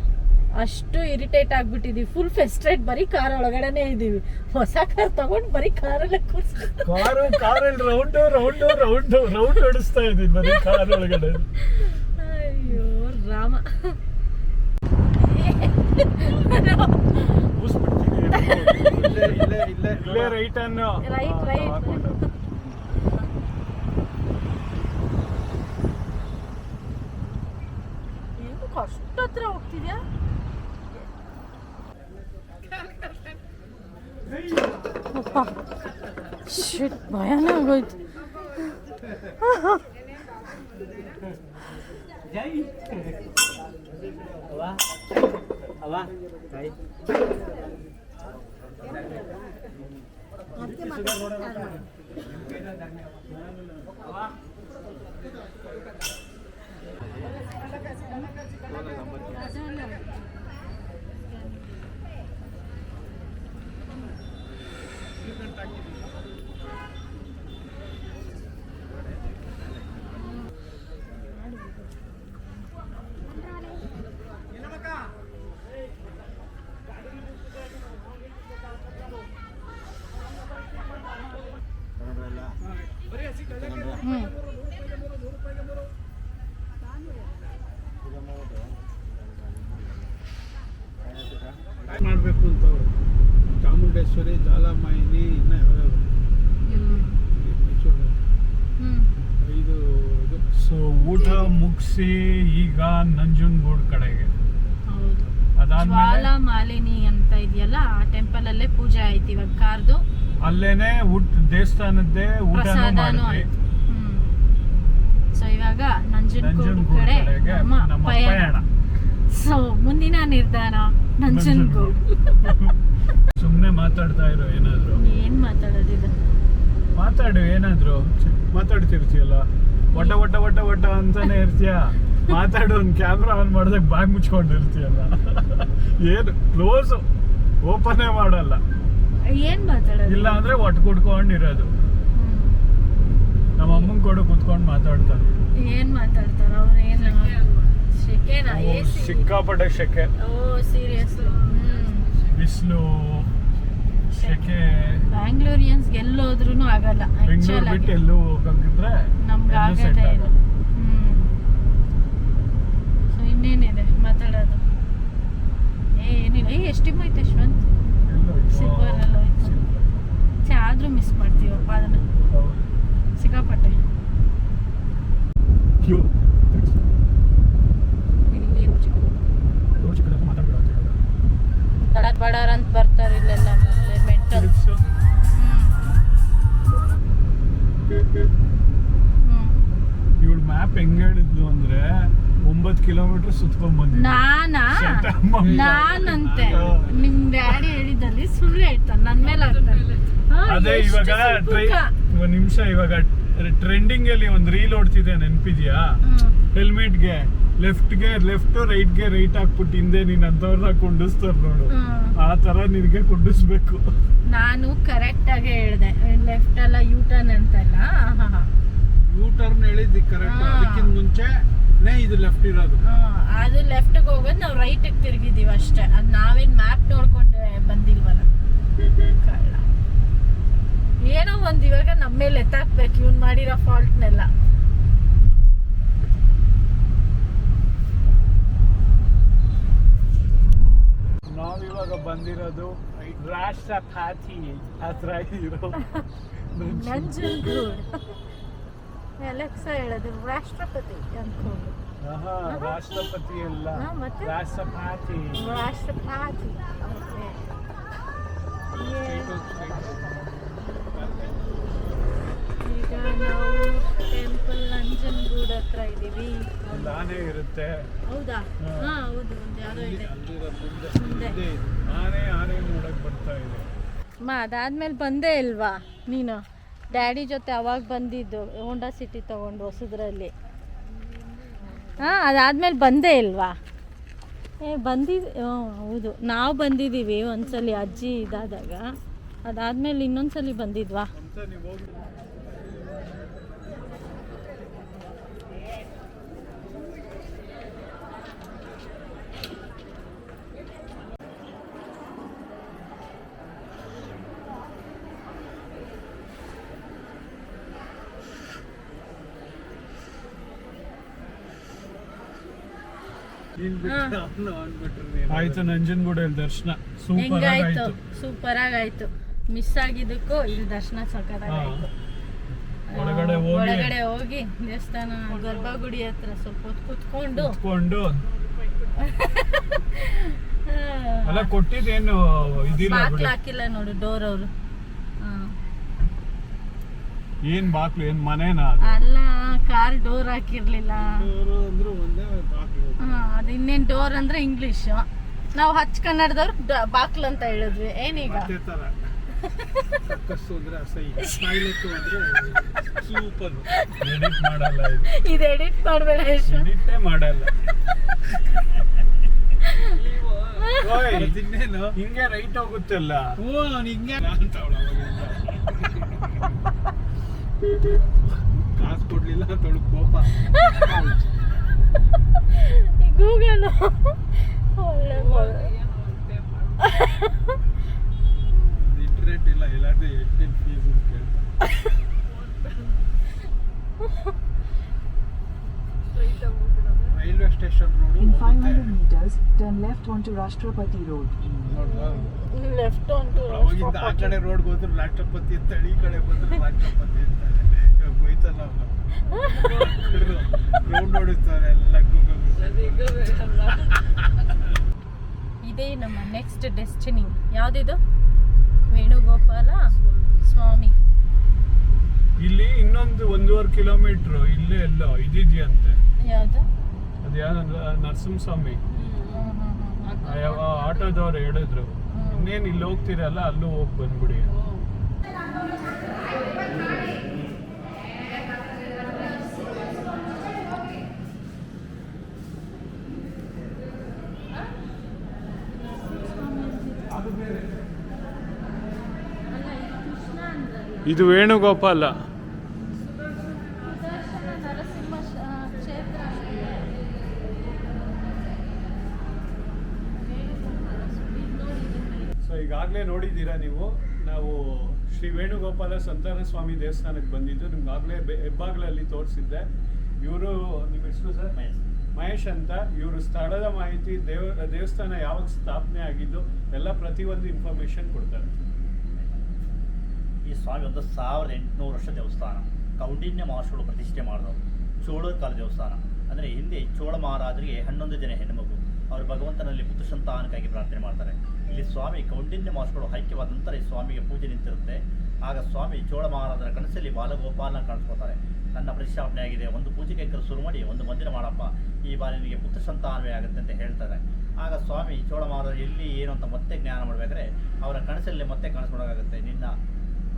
ಅಷ್ಟು ಇರಿಟೇಟ್ ಆಗ್ಬಿಟ್ಟಿದೀವಿ. ಫುಲ್ ಫೆಸ್ಟ್ರೇಟ್, ಬರೀ ಕಾರ್ ಒಳಗಡೆನೆ ಇದೀವಿ. ಹೊಸ ಕಾರ್ ತಗೊಂಡ್ ಬರೀ ಕಾರಲ್ಲೇ ಕಾರಲ್ಲಿ ರೌಂಡ್ ಹೊಡಿಸ್ತಾ ಇದೀವಿ ಬರೀ ಕಾರ್ ಒಳಗಡೆ. ಅಯ್ಯೋ ರಾಮ. ಇಲ್ಲೇ ರೈಟ್ ಅನ್ನು ರೈಟ್. ಅಷ್ಟು ಹತ್ರ ಹೋಗ್ತಿದ್ಯಾ? ಶಿಟ್, ಭಯನೇ ಆಗೋಯ್ತು. ಮಾಡಬೇಕು ಅಂತ ಅವ್ರು. ಚಾಮುಂಡೇಶ್ವರಿ, ಜ್ವಾಲಾಮಾಯಿನಿ, ಇನ್ನ ಯಾವ್ಯಾವ ಮೈಸೂರು ಹ್ಮ್ 5 ಇದು. ಸೊ ಊಟ ಮುಗಿಸಿ ಈಗ ನಂಜನಗೂಡು ಕಡೆಗೆ. ಹೌದು. ಅದಾದ್ಮೇಲೆ ಜ್ವಾಲಾ ಮಾಲಿನಿ ಅಂತ ಇದೆಯಲ್ಲ ಆ ಟೆಂಪಲ್ ಅಲ್ಲೇ ಪೂಜೆ ಆಯ್ತು ಇವಾಗ ಕಾರ್ದು ಅಲ್ಲೇನೆ ದೇವಸ್ಥಾನದ್ದೇ ಊಟನೂ ಪ್ರಸಾದನೂ ಮಾಡಿದ್ವಿ. ಆಯ್ತು. ಸೊ ಇವಾಗ ನಂಜನಗೂಡು ನಂಜನಗೂಡು ಕಡೆ ಕಡೆಗೆ ನಮ್ಮ ನಮ್ಮ ಪಯಣ. ಪಯಣ. ಸೊ ಮುಂದಿನ ನಿರ್ಧಾರ ನಂಜನಗೂಡು. ಸುಮ್ನೆ ಮಾತಾಡ್ತಾ ಇರೋ ಏನಾದ್ರು ಏನ್ ಮಾತಾಡೋದಿದೆ? ಮಾತಾಡು ಏನಾದ್ರು ಮಾತಾಡ್ತಿರ್ತೀಯಲ್ಲ ಒಟ್ಟ ಒಟ್ಟ ಒಟ್ಟ ಒಟ್ಟ ಅಂತಾನೆ ಇರ್ತೀಯ. ಮಾತಾಡು, ಒಂದು ಕ್ಯಾಮ್ರಾ ಆನ್ ಮಾಡಿದಾಗ ಬಾಯಿ ಮುಚ್ಕೊಂಡಿರ್ತೀಯಲ್ಲ. ಏನು ಕ್ಲೋಸ್ ಓಪನೇ ಮಾಡಲ್ಲ. ಏನ್ ಮಾತಾಡೋದು? ಇಲ್ಲ ಅಂದ್ರೆ ಒಟ್ಟು ಕುಡ್ಕೊಂಡಿರೋದು. ನಮ್ಮ ಅಮ್ಮನ ಕೂಡ ಕುತ್ಕೊಂಡು ಮಾತಾಡ್ತಾರೆ. ಏನ್ ಮಾತಾಡ್ತಾರ ಅವ್ರು? ಏನು ಶೆಕೆನಾ? AC? ಸಿಕ್ಕಾಪಟ್ಟೆ ಶೆಕೆ, ಓ ಸೀರಿಯಸ್. ಬಿಸಿಲು, ಶೆಕೆ. ಬ್ಯಾಂಗ್ಳೂರಿಯನ್ಸ್ ಎಲ್ಲೋದ್ರೂ ಆಗಲ್ಲ ಬೆಂಗಳೂರು actual ಬಿಟ್ಟು ಆಗಿ. ಎಲ್ಲೂ ಹೋಗಂಗಿದ್ರೆ ನಮ್ಗೆ ಎಲ್ಲೂ set ಆಗದೇ ಇಲ್ಲ. ಆಗಲ್ಲ. ಸೊ ಇನ್ನೇನಿದೆ ಮಾತಾಡೋದು? ಏನಿಲ್ಲ. ಎಷ್ಟು ಟೈಮ್ ಆಯ್ತು ಯಶವಂತ್? ಎಲ್ಲೂ ಇಲ್ಲ. ಸಿಲ್ವರ್ ಎಲ್ಲ ಹೋಯ್ತು. ಆದ್ರೂ ಮಿಸ್ ಮಾಡ್ತೀವಪ್ಪ ಅದನ್ನ ಹೌದು. ಸಿಕ್ಕಾಪಟ್ಟೆ. ಕ್ಯೂ. ಇಲ್ಲಿ ರೋಡ್ ಚಿಕ್ಕದಾಗಿ ಮಾತಾಡ್ಬಿಡು ಅಂತ ಹೇಳೋದು. ಬಡಾರ್ ಬಡಾರ್ ಅಂತ ಬರ್ತಾರೆ ಇಲ್ಲೆಲ್ಲ ಮೆಂಟಲ್. ತಿರುಗ್ಸು. ಇವಳು ಮ್ಯಾಪ್ ಹೆಂಗ್ ಹೇಳಿದ್ಲು ಅಂದ್ರೆ 9 ಕಿಲೋಮೀಟರ್ ಸುತ್ಕೊಂಡ್ ಬಂದ್ವಿ. ನಾನಂತೆ ನಿಮ್ ಡ್ಯಾಡಿ ಹೇಳಿದಲ್ಲಿ ಸುಳ್ಳು ಹೇಳ್ತಾನೆ, ನನ್ ಮೇಲೆ ಆಗ್ತಾನೆ. ಅದೇ ಇವಾಗ ಒಂದ್ ನಿಮಿಷ, ಇವಾಗ ಟ್ರೆಂಡಿಂಗ್ ಅಲ್ಲಿ ಒಂದ್ ರೀಲ್ ಓಡ್ತಿದೆ, ನೆನ್ಪಿದ್ಯಾ? ಹೆಲ್ಮೆಟ್ಗೆ ಲೆಫ್ಟ್ ರೈಟ್ಗೆ ರೈಟ್ ಹಾಕ್ಬಿಟ್ಟು ಹಿಂದೆ ನೀನ್ ಅಂತವ್ರನ್ನ ಕುಂಡಿಸ್ತಾರ ನೋಡು, ಆ ತರ ನಿನ್ಗೆ ಕುಂಡಿಸ್ಬೇಕು. ನಾನು ಕರೆಕ್ಟ್ ಆಗಿ ಹೇಳ್ದೆ, ಲೆಫ್ಟ್ ಅಲ್ಲ ಯೂ ಟರ್ನ್ ಅಂತಲ್ಲ. ಯೂ ಟರ್ನ್ ಹೇಳಿದ್ದು ಕರೆಕ್ಟ್. ಅದಕ್ಕಿಂತ ಮುಂಚೆನೇ ಇದು ಲೆಫ್ಟ್ ಇರೋದು. ಅದು ಲೆಫ್ಟ್ ಹೋಗೋದು, ನಾವು ರೈಟ್ ತಿರುಗಿದೀವಿ ಅಷ್ಟೇ. ಅದ್ ನಾವೇನ್ ಮ್ಯಾಪ್ ನೋಡ್ಕೊಂಡು ಬಂದಿಲ್ವಲ್ಲ. ಕಳ್ಳ ಏನೋ ಒಂದ್ ಇವಾಗ ನಮ್ಮ ಮೇಲೆ ಎತ್ತಾಕ್ಬೇಕು ಇವ್ನ್ ಮಾಡಿರೋ ಫಾಲ್ಟ್ನೆಲ್ಲ. ನಾವಿವಾಗ ಬಂದಿರೋದು ರಾಷ್ಟ್ರಪತಿ ಹತ್ರ ಇರೋ ನಂಜನಗೂಡು. ಅಲೆಕ್ಸಾ ಹೇಳೋದು ರಾಷ್ಟ್ರಪತಿ ಅನ್ಕೊಂಡು. ರಾಷ್ಟ್ರಪತಿ ಅಲ್ಲ, ಮತ್ತೆ ರಾಷ್ಟ್ರಪತಿ. ರಾಷ್ಟ್ರಪತಿ. ಈಗ ನಾವು ಟೆಂಪಲ್ ನಂಜನಗೂಡು ಹತ್ರ ಇದೀವಿ. ಒಂದು ಆನೆ ಇರುತ್ತೆ. ಹೌದಾ? ಹಾ ಹೌದು, ಒಂದು ಯಾವ್ದೋ ಇದೆ ಮುಂದೆ. ಆನೆ ನೋಡಕ್ ಬರ್ತಾ ಇದೆ. ಅದಾದ್ಮೇಲೆ ಬಂದೇ ಇಲ್ವಾ ನೀನು? ಡ್ಯಾಡಿ ಜೊತೆ ಅವಾಗ ಬಂದಿದ್ದು ಹೋಂಡಾ ಸಿಟಿ ತಗೊಂಡು ಹೊಸದ್ರಲ್ಲಿ. ಅದಾದ್ಮೇಲೆ ಬಂದೇ ಇಲ್ವಾ? ಹೌದು, ನಾವು ಬಂದಿದ್ದೀವಿ ಒಂದ್ಸಲಿ ಅಜ್ಜಿ ಇದಾದಾಗ. ಅದಾದ್ಮೇಲೆ ಇನ್ನೊಂದ್ಸಲಿ ಬಂದಿದ್ವಾ? ಆಯ್ತು, ನಂಜನಗೂಡಲ್ಲಿ ದರ್ಶನ ಸೂಪರ್ ಹೆಂಗಾಯ್ತು? ಆಯ್ತು. ಸೂಪರ್ ಆಗಾಯ್ತು. ಮಿಸ್ ಆಗಿದ್ದಕ್ಕೂ ಇಲ್ಲಿ ದರ್ಶನ ಸಕ್ಕತ್ತಾಗಾಯ್ತು. ಒಳಗಡೆ ಹೋಗಿ ದೇವಸ್ಥಾನ ಗರ್ಭಗುಡಿ ಹತ್ರ ಸ್ವಲ್ಪ ಹೊತ್ತು ಕುತ್ಕೊಂಡು ಅಲ್ಲ ಕೊಟ್ಟಿದ್ದೇನು ಇದಿಲ್ಲ ಬಾಕ್ಲು ಬಿಡು. ಹಾಕಿಲ್ಲ ನೋಡು ಡೋರ್ ಅವರು. ಏನ್ ಬಾಕ್ಲು, ಏನ್ ಮನೆನಾ? ಅಲ್ಲ, ಕಾರ್ ಡೋರ್ ಹಾಕಿರ್ಲಿಲ್ಲ. ಅಂದ್ರು ಒಂದೇ ಬಾಕ್ಲು. ಅದು ಇನ್ನೇನ್ ಡೋರ್ ಅಂದ್ರೆ ಇಂಗ್ಲಿಷ್. ನಾವು ಹಚ್ ಕನ್ನಡದವ್ರು ಬಾಕ್ಲು ಅಂತ ಹೇಳಿದ್ವಿ. ಏನೀಗ ಅದೇ ತರ ಕಸ್ಸು ಅಂದ್ರೆ ಅಸಹ್ಯ, ಸಾಯ್ಲಿತ್ತು ಅಂದ್ರೆ ಸೂಪರ್. ಎಡಿಟ್ ಮಾಡಲ್ಲ ಇದು. ಇದು ಎಡಿಟ್ ಮಾಡ್ಬೇಡ ಯಶು. ಎಡಿಟೇ ಮಾಡಲ್ಲ. ಓಯ್, ಇನ್ನೇನು ಹಿಂಗೆ ರೈಟ್ ಹೋಗುತ್ತಲ್ಲ. ಹಿಂಗೆ ಕಾಸು ಕೊಡ್ಲಿಲ್ಲ ತೊಳು ಕೋಪ. ಗೂಗಲ್ ಒಳ್ಳೆ ಇಂಟರ್ನೆಟ್ ಇಲ್ಲ, ಎಲ್ಲಾದ್ರೂ ಎಷ್ಟು ಫೀಸ್ ಕೇಳ್ತಾರೆ. Railway station road. In 500 meters, meters, turn left onto Rashtrapati Road. Left ಉಂಟು ಅವಾಗಿಂದ ಆ ಕಡೆ ರೋಡ್ಗೆ ಹೋದ್ರೆ ರಾಷ್ಟ್ರಪತಿ ಅಂತಾಳೆ, ಈ ಕಡೆ ಬಂದ್ರೆ ರಾಷ್ಟ್ರಪತಿ ಅಂತಾಳೆ. ಇವಾಗ ಬೈತಲ್ಲ ರೌಂಡ್ ಹೊಡಿತಾರೆ ಎಲ್ಲ ಇದೇ ನಮ್ಮ ನೆಕ್ಸ್ಟ್ ಡೆಸ್ಟಿನಿ. ಯಾವುದಿದು? ವೇಣುಗೋಪಾಲ ಸ್ವಾಮಿ. ಇಲ್ಲಿ ಇನ್ನೊಂದು 1.5 ಕಿಲೋಮೀಟರ್ ಇಲ್ಲೇ ಎಲ್ಲ ಇದಿದೆಯಂತೆ. ಯಾವುದು? ಅದು ಯಾವ್ದು ನರಸಿಂಹಸ್ವಾಮಿ ಆಟೋದವ್ರು ಹೇಳಿದ್ರು. ಇನ್ನೇನು ಇಲ್ಲಿ ಹೋಗ್ತೀರಲ್ಲ ಅಲ್ಲೂ ಹೋಗಿ ಬಂದ್ಬಿಡಿ. ಇದು ವೇಣುಗೋಪಾಲ. ಸೊ ಈಗಾಗಲೇ ನೋಡಿದ್ದೀರಾ ನೀವು, ನಾವು ಶ್ರೀ ವೇಣುಗೋಪಾಲ ಸಂತಾನ ಸ್ವಾಮಿ ದೇವಸ್ಥಾನಕ್ಕೆ ಬಂದಿದ್ದು ನಿಮ್ಗಾಗಲೇ ಹೆಬ್ಬಾಗ್ಲಲ್ಲಿ ತೋರಿಸಿದ್ದೆ. ಇವರು ನಿಮ್ಮ ಹೆಸರು ಸರ್? ಮಹೇಶ್ ಅಂತ. ಇವರು ಸ್ಥಳದ ಮಾಹಿತಿ, ದೇವಸ್ಥಾನ ಯಾವಾಗ ಸ್ಥಾಪನೆ ಆಗಿದ್ದು ಎಲ್ಲ ಪ್ರತಿಯೊಂದು ಇನ್ಫಾರ್ಮೇಶನ್ ಕೊಡ್ತಾರೆ. ಈ ಸ್ವಾಮಿ ಒಂದು 1800 ವರ್ಷ ದೇವಸ್ಥಾನ. ಕೌಂಡಿನ್ಯ ಮಹರ್ಷಿಗಳು ಪ್ರತಿಷ್ಠೆ ಮಾಡಿದವರು. ಚೋಳರ ಕಾಲ ದೇವಸ್ಥಾನ. ಅಂದರೆ ಹಿಂದೆ ಚೋಳ ಮಹಾರಾಜರಿಗೆ 11 ಜನ ಹೆಣ್ಣುಮಗು. ಅವರು ಭಗವಂತನಲ್ಲಿ ಪುತ್ರ ಸಂತಾನಕ್ಕಾಗಿ ಪ್ರಾರ್ಥನೆ ಮಾಡ್ತಾರೆ. ಇಲ್ಲಿ ಸ್ವಾಮಿ ಕೌಂಡಿನ್ಯ ಮಹರ್ಷಿಗಳು ಐಕ್ಯವಾದ ನಂತರ ಈ ಸ್ವಾಮಿಗೆ ಪೂಜೆ ನಿಂತಿರುತ್ತೆ. ಆಗ ಸ್ವಾಮಿ ಚೋಳ ಮಹಾರಾಜರ ಕನಸಲ್ಲಿ ಬಾಲಗೋಪಾಲನ ಕಾಣಿಸ್ಕೊತಾರೆ. ನನ್ನ ಪ್ರತಿಷ್ಠಾಪನೆ ಆಗಿದೆ, ಒಂದು ಪೂಜೆ ಕೈಕರು ಶುರು ಮಾಡಿ ಒಂದು ಮಂದಿರ ಮಾಡಪ್ಪ, ಈ ಬಾರಿ ನಿನಗೆ ಪುತ್ರ ಸಂತಾನವೇ ಆಗುತ್ತೆ ಅಂತ ಹೇಳ್ತಾರೆ. ಆಗ ಸ್ವಾಮಿ ಚೋಳ ಮಹಾರಾಜರು ಎಲ್ಲಿ ಏನು ಅಂತ ಮತ್ತೆ ಜ್ಞಾನ ಮಾಡಬೇಕಾದ್ರೆ ಅವರ ಕನಸಲ್ಲಿ ಮತ್ತೆ ಕಾಣಿಸ್ಕೊಡೋಕ್ಕಾಗುತ್ತೆ. ನಿನ್ನ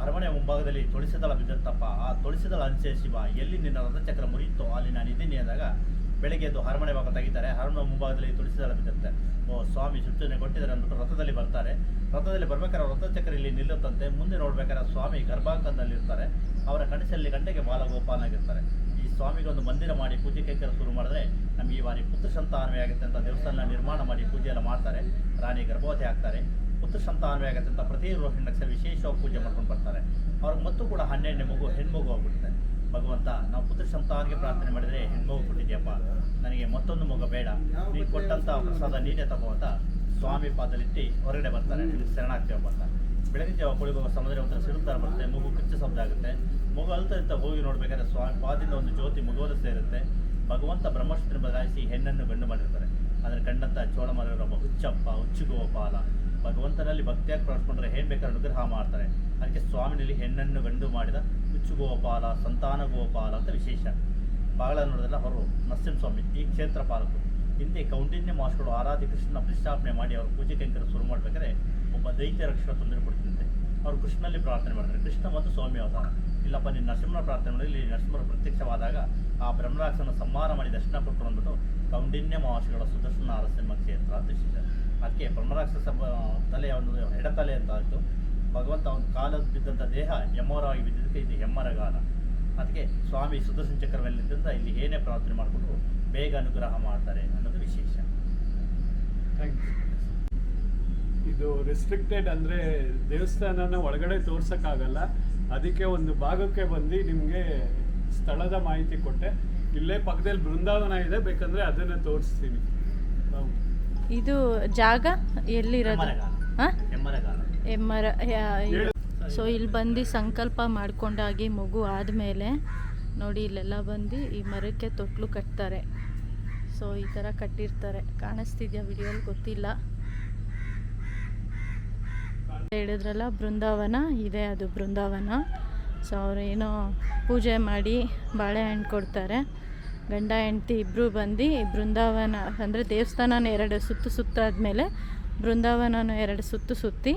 ಅರಮನೆ ಮುಂಭಾಗದಲ್ಲಿ ತುಳಸಿದಳ ಬಿದ್ದಂತಪ್ಪ, ಆ ತುಳಸಿದಳ ಅನುಸರಿಸಿ ಬಾ, ಎಲ್ಲಿ ನಿನ್ನ ರಥಚಕ್ರ ಮುರಿಯಿತೋ ಅಲ್ಲಿ ನಾನು ಇದ್ದೀನಿ ಅಂದಾಗ ಬೆಳಗ್ಗೆ ಎದ್ದು ಅರಮನೆ ಭಾಗ ತೆಗಿತಾರೆ. ಅರಮನೆ ಮುಂಭಾಗದಲ್ಲಿ ತುಳಸಿದಳ ಬಿದ್ದಂತೆ. ಓ ಸ್ವಾಮಿ ಸೂಚನೆ ಕೊಟ್ಟಿದ್ದಾರೆ ಅಂದ್ಬಿಟ್ಟು ರಥದಲ್ಲಿ ಬರ್ತಾರೆ. ರಥದಲ್ಲಿ ಬರ್ಬೇಕಾದ್ರೆ ರಥಚಕ್ರ ಇಲ್ಲಿ ನಿಲ್ಲುತ್ತಂತೆ. ಮುಂದೆ ನೋಡ್ಬೇಕಾದ್ರೆ ಸ್ವಾಮಿ ಗರ್ಭಾಂಕದಲ್ಲಿರ್ತಾರೆ. ಅವರ ಕನಸಲ್ಲಿ ಗಂಟೆಗೆ ಬಾಲಗೋಪಾಲನಾಗಿರ್ತಾರೆ. ಈ ಸ್ವಾಮಿಗೆ ಒಂದು ಮಂದಿರ ಮಾಡಿ ಪೂಜೆ ಕೈಕರ ಶುರು ಮಾಡಿದ್ರೆ ನಮಗೆ ಈ ಬಾರಿ ಪುತ್ರ ಸಂತಾನವೇ ಆಗುತ್ತೆ ಅಂತ ದೇವಸ್ಥಾನ ನಿರ್ಮಾಣ ಮಾಡಿ ಪೂಜೆ ಎಲ್ಲ ಮಾಡ್ತಾರೆ. ರಾಣಿ ಗರ್ಭವತಿ ಆಗ್ತಾರೆ, ಪುತ್ರ ಸಂತಾನವೇ ಆಗುತ್ತೆ ಅಂತ ಪ್ರತಿ ರೋಹಿಣಿ ವಿಶೇಷವಾಗಿ ಪೂಜೆ ಮಾಡ್ಕೊಂಡು ಬರ್ತಾರೆ. ಅವ್ರಿಗೆ ಮತ್ತು ಕೂಡ 12ನೇ ಮಗು ಹೆಣ್ಮಗು ಆಗ್ಬಿಡುತ್ತೆ. ಭಗವಂತ ನಾವು ಪುತ್ರ ಸಂತಾನಕ್ಕೆ ಪ್ರಾರ್ಥನೆ ಮಾಡಿದರೆ ಹೆಣ್ಮಗು ಕೊಟ್ಟಿದ್ಯಪ್ಪ, ನನಗೆ ಮತ್ತೊಂದು ಮಗು ಬೇಡ, ನೀನು ಕೊಟ್ಟಂಥ ಪ್ರಸಾದ ನೀನೇ ತಗೋ ಅಂತ ಸ್ವಾಮಿ ಪಾದಲಿಟ್ಟು ಹೊರಗಡೆ ಬರ್ತಾರೆ. ನಿಮಗೆ ಶರಣಾಗ್ತೀವಪ್ಪ ಅಂತ. ಬೆಳಗಿನ ಜಾವ ಕೊಳಿಗುವ ಸಮುದ್ರ ಒಂಥರ ಸಿರುತ್ತರ ಬರುತ್ತೆ. ಮಗು ಕಿಚ್ಚು ಶಬ್ದ ಆಗುತ್ತೆ. ಮಗು ಅಳ್ತಾ ಹೋಗಿ ನೋಡ್ಬೇಕಾದ್ರೆ ಸ್ವಾಮಿ ಪಾದದಿಂದ ಒಂದು ಜ್ಯೋತಿ ಮಗುವನ್ನು ಸೇರುತ್ತೆ. ಭಗವಂತ ಬ್ರಹ್ಮಶಕ್ತಿಯನ್ನು ಬದಲಾಯಿಸಿ ಹೆಣ್ಣನ್ನು ಗಂಡು ಮಾಡಿರ್ತಾರೆ. ಅದನ್ನು ಕಂಡಂಥ ಚೋಳ ಮರೊಬ್ಬ ಹುಚ್ಚಪ್ಪ ಹುಚ್ಚುಗೋಪಾಲ ಭಗವಂತನಲ್ಲಿ ಭಕ್ತಿಯಾಗಿ ಪ್ರಾರ್ಥಿಸ್ಕೊಂಡ್ರೆ ಏನು ಬೇಕಾದ್ರೆ ಅನುಗ್ರಹ ಮಾಡ್ತಾರೆ. ಅದಕ್ಕೆ ಸ್ವಾಮಿನಲ್ಲಿ ಹೆಣ್ಣನ್ನು ಗಂಡು ಮಾಡಿದ ಹುಚ್ಚುಗೋಪಾಲ ಸಂತಾನ ಗೋಪಾಲ ಅಂತ ವಿಶೇಷ. ಬಾಗಳ ನೋಡೋದೆಲ್ಲ ಹೊರರು ನರಸಿಂಹಸ್ವಾಮಿ ಈ ಕ್ಷೇತ್ರ ಪಾಲಕರು. ಹಿಂದೆ ಕೌಂಡಿನ್ಯ ಮಹರ್ಷಿಗಳು ಆರಾಧ್ಯ ಕೃಷ್ಣನ ಪ್ರತಿಷ್ಠಾಪನೆ ಮಾಡಿ ಅವರು ಪೂಜೆ ಕೈಂಕರ ಶುರು ಮಾಡಬೇಕಾದ್ರೆ ಒಬ್ಬ ದೈತ್ಯ ರಕ್ಷಕ ತೊಂದರೆ ಕೊಡ್ತಿದ್ದಂತೆ. ಅವರು ಕೃಷ್ಣನಲ್ಲಿ ಪ್ರಾರ್ಥನೆ ಮಾಡ್ತಾರೆ. ಕೃಷ್ಣ ಮತ್ತು ಸ್ವಾಮಿ ಅವತಾರ. ಇಲ್ಲಪ್ಪ ನೀನು ನರಸಿಂಹನ ಪ್ರಾರ್ಥನೆ ಮಾಡಿ, ಇಲ್ಲಿ ನರಸಿಂಹರು ಪ್ರತ್ಯಕ್ಷವಾದಾಗ ಆ ಬ್ರಹ್ಮರಾಕ್ಷನ ಸಂಹಾರ ಮಾಡಿ ದರ್ಶನ ಕೊಟ್ಟು ಬಂದ್ಬಿಟ್ಟು ಕೌಂಡಿನ್ಯ ಮಹರ್ಷಿಗಳ ಸುದರ್ಶನ ನರಸಿಂಹ ಕ್ಷೇತ್ರ ಅಂತ ವಿಶೇಷ. ಅದಕ್ಕೆ ಬ್ರಹ್ಮರಾಕ್ಷಸ ತಲೆ ಒಂದು ಎಡತಲೆ ಅಂತ ಆಯಿತು. ಭಗವಂತ ಒಂದು ಕಾಲದ ಬಿದ್ದಂಥ ದೇಹ ಎಮ್ಮರವಾಗಿ ಬಿದ್ದಿದ್ದಕ್ಕೆ ಇದು ಹೆಮ್ಮರಗಾಲ. ಅದಕ್ಕೆ ಸ್ವಾಮಿ ಸುದರ್ಶನ ಚಕ್ರದಲ್ಲಿದ್ದಂಥ ಇಲ್ಲಿ ಏನೇ ಪ್ರಾರ್ಥನೆ ಮಾಡಿಕೊಂಡು ಬೇಗ ಅನುಗ್ರಹ ಮಾಡ್ತಾರೆ ಅನ್ನೋದು ವಿಶೇಷ. Thank you. ಇದು ರೆಸ್ಟ್ರಿಕ್ಟೆಡ್ ಅಂದರೆ ದೇವಸ್ಥಾನನ ಒಳಗಡೆ ತೋರ್ಸೋಕ್ಕಾಗಲ್ಲ. ಅದಕ್ಕೆ ಒಂದು ಭಾಗಕ್ಕೆ ಬಂದು ನಿಮಗೆ ಸ್ಥಳದ ಮಾಹಿತಿ ಕೊಟ್ಟೆ. ಇಲ್ಲೇ ಪಕ್ಕದಲ್ಲಿ ಬೃಂದಾವನ ಇದೆ, ಬೇಕಂದರೆ ಅದನ್ನು ತೋರಿಸ್ತೀನಿ. ಇದು ಜಾಗ ಎಲ್ಲಿರೋದು? ಹೆಮ್ಮರಗಾಲ. ಎಮ್ಮರ. ಸೊ ಇಲ್ಲಿ ಬಂದು ಸಂಕಲ್ಪ ಮಾಡ್ಕೊಂಡಾಗಿ ಮಗು ಆದಮೇಲೆ ನೋಡಿ ಇಲ್ಲೆಲ್ಲ ಬಂದು ಈ ಮರಕ್ಕೆ ತೊಟ್ಲು ಕಟ್ತಾರೆ. ಸೊ ಈ ಥರ ಕಟ್ಟಿರ್ತಾರೆ. ಕಾಣಿಸ್ತಿದ್ಯಾ ವಿಡಿಯೋಲಿ ಗೊತ್ತಿಲ್ಲ. ಹೇಳಿದ್ರಲ್ಲ ಬೃಂದಾವನ ಇದೆ, ಅದು ಬೃಂದಾವನ. ಸೊ ಅವರೇನೋ ಪೂಜೆ ಮಾಡಿ ಬಾಳೆಹಣ್ಣು ಕೊಡ್ತಾರೆ. ಗಂಡ ಹೆಂಡತಿ ಇಬ್ಬರು ಬಂದು ಬೃಂದಾವನ ಅಂದರೆ ದೇವಸ್ಥಾನನ 2 ಸುತ್ತು ಸುತ್ತಾದ್ಮೇಲೆ ಬೃಂದಾವನನ 2 ಸುತ್ತು ಸುತ್ತಿ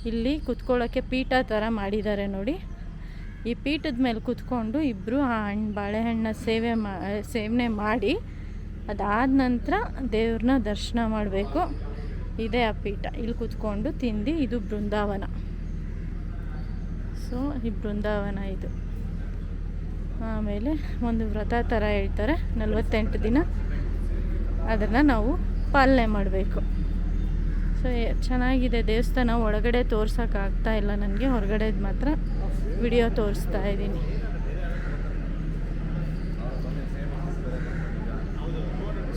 ಇಲ್ಲಿ ಕುತ್ಕೊಳ್ಳೋಕ್ಕೆ ಪೀಠ ಥರ ಮಾಡಿದ್ದಾರೆ ನೋಡಿ. ಈ ಪೀಠದ ಮೇಲೆ ಕುತ್ಕೊಂಡು ಇಬ್ಬರು ಆ ಬಾಳೆಹಣ್ಣ ಸೇವನೆ ಮಾಡಿ ಅದಾದ ನಂತರ ದೇವ್ರನ್ನ ದರ್ಶನ ಮಾಡಬೇಕು. ಇದೇ ಆ ಪೀಠ. ಇಲ್ಲಿ ಕುತ್ಕೊಂಡು ತಿಂದು ಇದು ಬೃಂದಾವನ. ಸೊ ಈ ಬೃಂದಾವನ ಇದು. ಆಮೇಲೆ ಒಂದು ವ್ರತ ಥರ ಹೇಳ್ತಾರೆ 48 ದಿನ, ಅದನ್ನು ನಾವು ಪಾಲನೆ ಮಾಡಬೇಕು. ಸೊ ಚೆನ್ನಾಗಿದೆ ದೇವಸ್ಥಾನ. ಒಳಗಡೆ ತೋರ್ಸೋಕ್ಕಾಗ್ತಾ ಇಲ್ಲ ನನಗೆ, ಹೊರಗಡೆದು ಮಾತ್ರ ವಿಡಿಯೋ ತೋರಿಸ್ತಾ ಇದ್ದೀನಿ.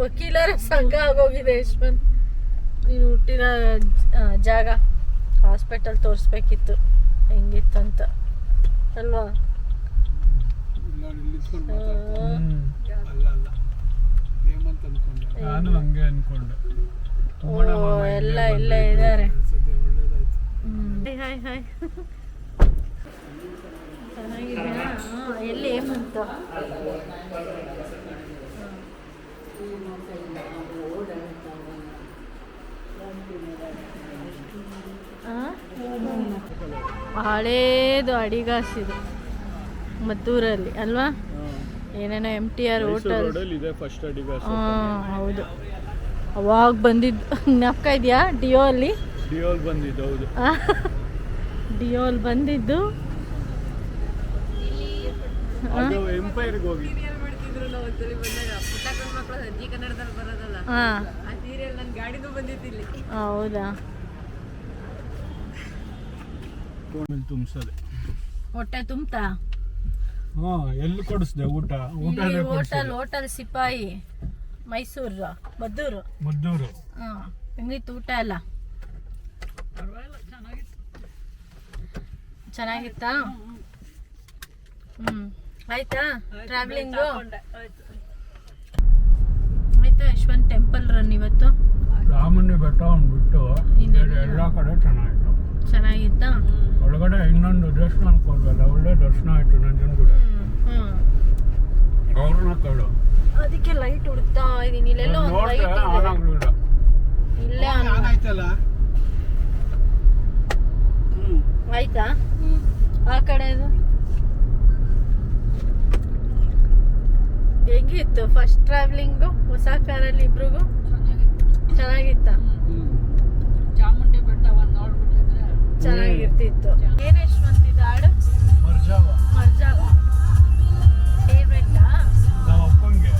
ವಕೀಲರ ಸಂಘ ಆಗೋಗಿದೆ ಯಶ್ವಂತ್. ನೀನು ಹುಟ್ಟಿದ ಜಾಗ ಹಾಸ್ಪಿಟಲ್ ತೋರಿಸ್ಬೇಕಿತ್ತು ಹೆಂಗಿತ್ತಂತ ಅಲ್ವಾ? ಇಲ್ಲ ಇಲ್ಲಿ ನಿಂತ್ಕೊಂಡು ಮಾತಾಡ್ತಾರೆ. ಅಲ್ಲ ಹೇಮಂತ್ ಅನ್ಕೊಂಡೆ. ನಾನು ಹಂಗೆ ಅನ್ಕೊಂಡೆ. ಓ ಎಲ್ಲ ಇಲ್ಲೇ ಇದ್ದಾರೆ. ಸದ್ಯ ಒಳ್ಳೇದಾಯ್ತು. ಹಾಯ್ ಹಾಯ್ ಚೆನ್ನಾಗಿದ್ಯಾ? ಎಲ್ಲಿ ಹೇಮಂತ? ಹಳೇದು ಅಡಿಗಾಸಿದು ಮದ್ದೂರಲ್ಲಿ ಅಲ್ವಾ? ಏನೇನೋ MTR ಹೋಟೆಲ್ ಇದೆ ಫಸ್ಟ್ ಅಡಿಗಾಸ್. ಹೌದು, ಅವಾಗ ಬಂದಿದ್ದು ಜ್ಞಾಪಕ ಇದೆಯಾ? ಡಿಯೋಲ್ ಬಂದಿದ್ದು. ಹೌದು, ಡಿಯೋಲ್ ಬಂದಿದ್ದು. ಎಂಪೈರ್ಗೆ ಹೋಗಿ ಹೌದಾ? ತುಂಬಿಸದೆ ಹೊಟ್ಟೆ ತುಂಬ್ತಾ? ಎಲ್ಲಿ ಕೊಡಿಸ್ದೆ ಊಟ? ಹೋಟೆಲ್ ಸಿಪಾಯಿ ಮೈಸೂರು ಮದ್ದೂರು. ಹೆಂಗಿತ್ತು ಊಟ ಎಲ್ಲ? ಚೆನ್ನಾಗಿತ್ತಾ? ಆಯ್ತಾ ಟ್ರಾವೆಲಿಂಗು? ಆಯ್ತಾ ಯಶವಂತ್? ಟೆಂಪಲ್ ರನ್ ಇವತ್ತು ರಾಮಣ್ಣ ಬೆಟ್ಟ ಅಂದ್ಬಿಟ್ಟು ಎಲ್ಲ ಕಡೆ ಚೆನ್ನಾಗಿತ್ತಾ? ಒಳಗಡೆ ಇನ್ನೊಂದು ದೇವಸ್ಥಾನಕ್ಕೆ ಹೋದ್ವಲ್ಲ, ಒಳ್ಳೆ ದರ್ಶನ ಆಯ್ತು ನಂಜನಗೂಡು. ಅವ್ರನ್ನ ಕೇಳು. ಅದಕ್ಕೆ ಲೈಟ್ ಹುಡುಕ್ತಾ ಇದೀನಿ. ಇಲ್ಲೆಲ್ಲೋ ಒಂದು ಲೈಟ್ ಇದೆ. ಇಲ್ಲೇ ಆಯ್ತಲ್ಲ. ಆಯ್ತಾ? ಆ ಕಡೆದು ಹೆಂಗಿತ್ತು ಫಸ್ಟ್ ಟ್ರಾವೆಲಿಂಗು ಹೊಸ ಕಾರಲ್ಲಿ ಇಬ್ರಿಗೂ? ಚೆನ್ನಾಗಿತ್ತಾ? ಚಾಮುಂಡಿ ಬೆಟ್ಟವನ್ನು ನೋಡ್ಬಿಟ್ಟಿದ್ರೆ ಚೆನ್ನಾಗಿರ್ತಿತ್ತು. ಏನ್ ಯಶವಂತ್ ಇದು ಹಾಡು? ಮರ್ಜಾವ ಫೇವ್ರೆಟ್ಟಾ? ನಮ್ಮ ಅಪ್ಪಂಗೆ,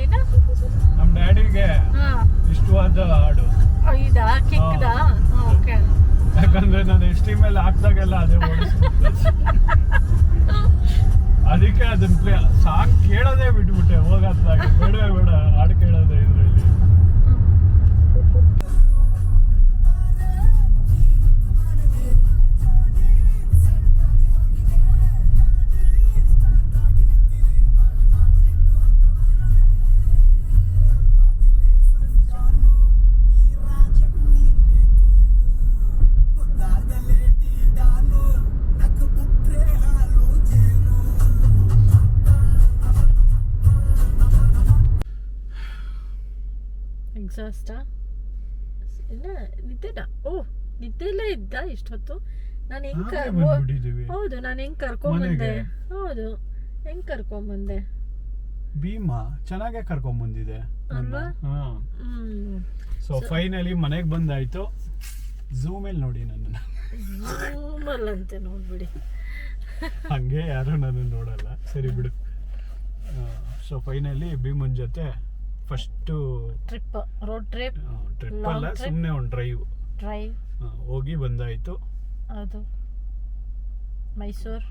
ಏನು ನಮ್ಮ ಡ್ಯಾಡಿಗೆ ಇಷ್ಟವಾದ ಹಾಡು. ಇದಾ ಕಿಕ್ದಾ? ಓಕೆ. ಯಾಕಂದ್ರೆ ನಾನು ಎಸ್ಟಿ ಮೇಲೆ ಹಾಕ್ದಾಗೆಲ್ಲ ಅದೇ ಅದಕ್ಕೆ ಅದನ್ನ ಸಾಂಗ್ ಕೇಳೋದೇ ಬಿಟ್ಬಿಟ್ಟೆ ಹೋಗತ್ತಾಗ. ಬೇಡ ಹಾಡು ಕೇಳೋದೇ ಇದ್ರಲ್ಲಿ. ಎಕ್ಸಾಸ್ಟಾ? ಇಲ್ಲ ನಿದ್ದೆನಾ? ನಿದ್ದೆಲ್ಲೇ ಇದ್ದ ಇಷ್ಟೊತ್ತು? ನಾನು ಹೌದು, ನಾನು ಹೆಂಗ್ ಕರ್ಕೊಂಬಂದೆ? ಹೌದು, ಹೆಂಗ್ ಕರ್ಕೊಂಬಂದೆ? ಭೀಮಾ ಚೆನ್ನಾಗೆ ಕರ್ಕೊಂಬಂದಿದೆ ಅಲ್ವಾ? ಸೊ ಫೈನಲಿ ಮನೆಗೆ ಬಂದಾಯ್ತು. ಝೂಮಲ್ಲಿ ನೋಡಿ ನನ್ನ. ಝೂಮಲ್ಲಂತೆ ನೋಡ್ಬಿಡಿ. ಹಂಗೆ ಯಾರು ನನ್ನ ನೋಡಲ್ಲ. ಸರಿ ಬಿಡು. ಸೊ ಫೈನಲಿ ಭೀಮನ್ ಜೊತೆ ಫಸ್ಟು ರೋಡ್ ಟ್ರಿಪ್ ಅಲ್ಲ, ಸುಮ್ಮನೆ ಒಂದು ಡ್ರೈವ್ ಹೋಗಿ ಬಂದಾಯ್ತು. ಅದು ಮೈಸೂರು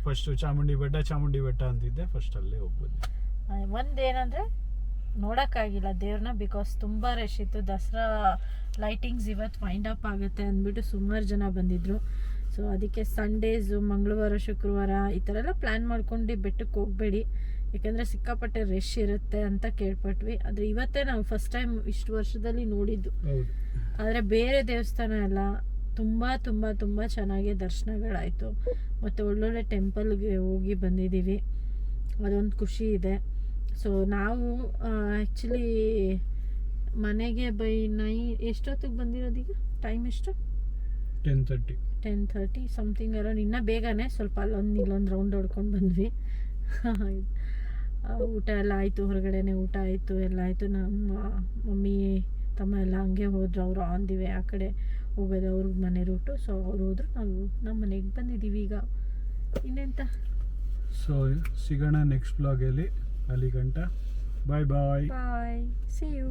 ಫಸ್ಟ್ ಚಾಮುಂಡಿ ಬೆಟ್ಟ ಅಂತಿದ್ದೆ. ಫಸ್ಟ್ ಅಲ್ಲೇ ಹೋಗ್ಬೋದು. ಒಂದೇನಂದ್ರೆ ನೋಡೋಕ್ಕಾಗಿಲ್ಲ ದೇವ್ರನ್ನ, ಬಿಕಾಸ್ ತುಂಬ ರಶ್ ಇತ್ತು. ದಸರಾ ಲೈಟಿಂಗ್ಸ್ ಇವತ್ತು ವೈಂಡ್ ಅಪ್ ಆಗುತ್ತೆ ಅಂದ್ಬಿಟ್ಟು ಸುಮಾರು ಜನ ಬಂದಿದ್ರು. ಸೊ ಅದಕ್ಕೆ ಸಂಡೇಸು, ಮಂಗಳವಾರ, ಶುಕ್ರವಾರ ಈ ಥರ ಎಲ್ಲ ಪ್ಲ್ಯಾನ್ ಮಾಡ್ಕೊಂಡು ಬೆಟ್ಟಕ್ಕೆ ಹೋಗಬೇಡಿ, ಯಾಕೆಂದರೆ ಸಿಕ್ಕಾಪಟ್ಟೆ ರಶ್ ಇರುತ್ತೆ ಅಂತ ಕೇಳ್ಪಟ್ವಿ. ಆದರೆ ಇವತ್ತೇ ನಾವು ಫಸ್ಟ್ ಟೈಮ್ ಇಷ್ಟು ವರ್ಷದಲ್ಲಿ ನೋಡಿದ್ದು. ಆದರೆ ಬೇರೆ ದೇವಸ್ಥಾನ ಎಲ್ಲ ತುಂಬ ತುಂಬ ತುಂಬ ಚೆನ್ನಾಗಿ ದರ್ಶನಗಳಾಯಿತು. ಮತ್ತು ಒಳ್ಳೊಳ್ಳೆ ಟೆಂಪಲ್ಗೆ ಹೋಗಿ ಬಂದಿದ್ದೀವಿ, ಅದೊಂದು ಖುಷಿ ಇದೆ. ಸೊ ನಾವು ಆ್ಯಕ್ಚುಲಿ ಮನೆಗೆ ಎಷ್ಟೊತ್ತಿಗೆ ಬಂದಿರೋದೀಗ? ಟೈಮ್ ಎಷ್ಟು? 10:30 ಸಮಥಿಂಗ್ ಅರೌಂಡ್. ಇನ್ನೂ ಬೇಗನೆ ಸ್ವಲ್ಪ ಇಲ್ಲೊಂದು ರೌಂಡ್ ಹೊಡ್ಕೊಂಡು ಬಂದ್ವಿ. ಊಟ ಎಲ್ಲ ಆಯಿತು, ಹೊರಗಡೆನೆ ಊಟ ಆಯಿತು, ಎಲ್ಲ ಆಯಿತು. ನಮ್ಮ ಮಮ್ಮಿ ತಮ್ಮ ಎಲ್ಲ ಹಂಗೆ ಹೋದ್ರು. ಅವರು ಆನ್ ದಿ ವೇ ಆ ಕಡೆ ಹೋಗೋದು ಅವ್ರಿಗೆ ಮನೆ ರೂಟು. ಸೊ ಅವ್ರು ಹೋದ್ರು, ನಾವು ನಮ್ಮ ಮನೆಗೆ ಬಂದಿದ್ದೀವಿ ಈಗ. ಇನ್ನೆಂತ? ಸೊ ಸಿಗೋಣ ನೆಕ್ಸ್ಟ್ ಬ್ಲಾಗಲ್ಲಿ. ಅಲ್ಲಿ ಗಂಟ ಬಾಯ್. ಬಾಯ್, ಸಿ ಯು.